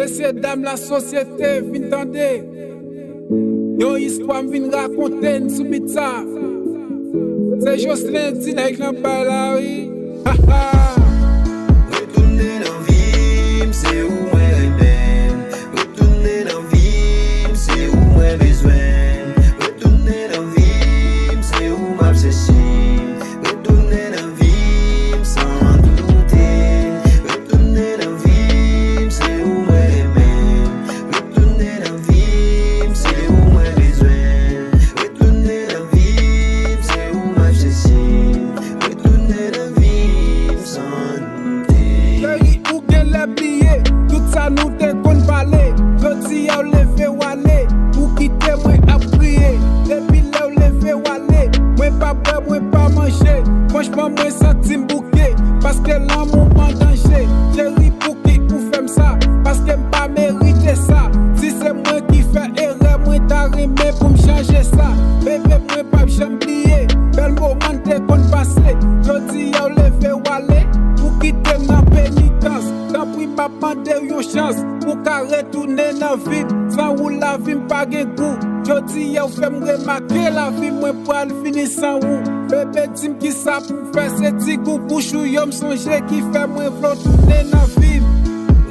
Messieurs, dames, la société, vin tande. Yon histoire vin raconter soubit ça. C'est Jocelyn Dinec nan pala, oui. Ha ha. Retourner dans vie, c'est où moi remède. Retourner dans vie, c'est où moi besoin. Retourner dans vie, c'est où m'a cherché. Retourner dans vie, sans douter. Retourner dans vie, c'est où moi remède. Retourner dans vie, c'est où moi besoin. Retourner dans vie, c'est où m'a cherché. Retourner dans vie, sans douter. Chéri, ou gen les billets, tout ça nous te kon parler. Jodi a ou levé ou aller, ou quitter moi à prier. Depuis là ou levé ou aller, moi pas boire, moi pas manger. Franchement, moi senti m'bouquer, parce que l'amour en danger. Chéri, pour qui ou femme ça, parce que m'pas mérité ça. Si c'est moi qui fais erreur, moi t'a rimé pour m'changer ça. Bébé, moi pas j'oublier, bel moment te kon passé. Jodi a ou levé ou aller, ou quitter ma pénitence. Tant pis pas demander une chance pour qu'à retourner dans la vie. Sans ou la vie m'pas gen goût. Jodi a ou fait m'remarquer la vie moi pour al finir sans ou. Bébé dis-moi qui ça pour faire ce petit goût pour chou yo m'songe qui fait moi v'lot tourner dans la vie.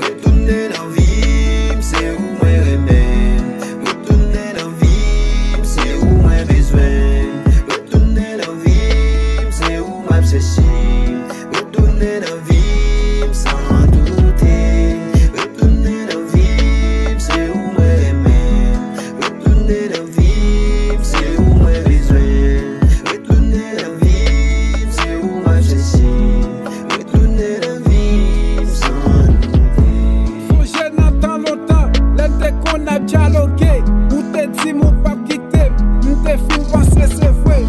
Retourner dans vie, c'est où moi remède. Retourner dans vie, c'est où moi besoin. Retourner dans vie, c'est où m'a cherché. Retourner dans vie, sans douter. Retourner dans vie, c'est où moi remède. Retourner dans vie, c'est où moi besoin. Retourner dans vie, c'est où m'a cherché. Retourner dans vie, sans douter. Songe nan tan longtemps, l'ente qu'on a dialogué. Ou te dit mon pas quitter, m'te fin penser c'est vrai.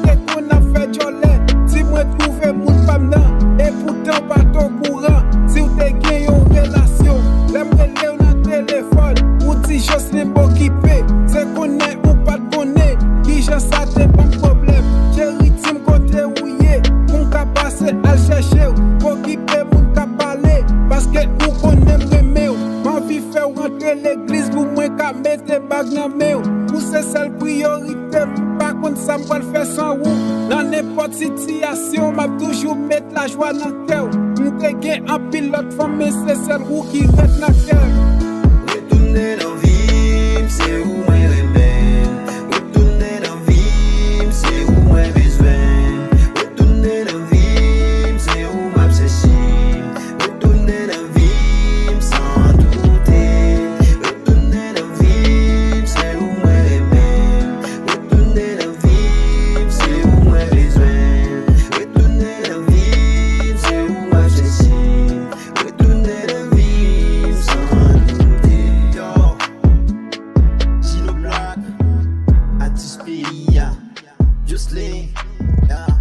M'te qu'on a fait jolé, si moi trouver mon femme nan. Et pourtant pas ton courant, si ou te gen yon relation. L'aimerait lè ou nan téléphone, ou dit Jocelyn m'occupé. C'est connaît ou pas te connaît, qui j'en ça te pas problème. Chéri ti m'kote ouye, mon ka passe al chercher. Occupé mon ka parler, parce que ou connaît m'remé. Ma vie fait rentrer l'église pour moi ka mette bag nan me. Ou c'est celle priorité, par contre ça m'va faire sans ou. Dans n'importe situation, m'a toujours mettre la joie dans cœur. M'te gen un pilote femme, mais c'est celle ou qui reste dans cœur. Retourner dans vie, c'est où moi remède. Retourner dans vie, c'est où moi besoin. Retourner dans vie, c'est où m'a cherché. Retourner dans vie, sans douter. Retourner dans vie, c'est où moi remède. Retourner dans vie, c'est où moi besoin. Retourner dans vie, c'est où m'a cherché. Retourner dans vie, sans douter. Yo, Gino Black, Atis Peria, Jocelyn, yeah.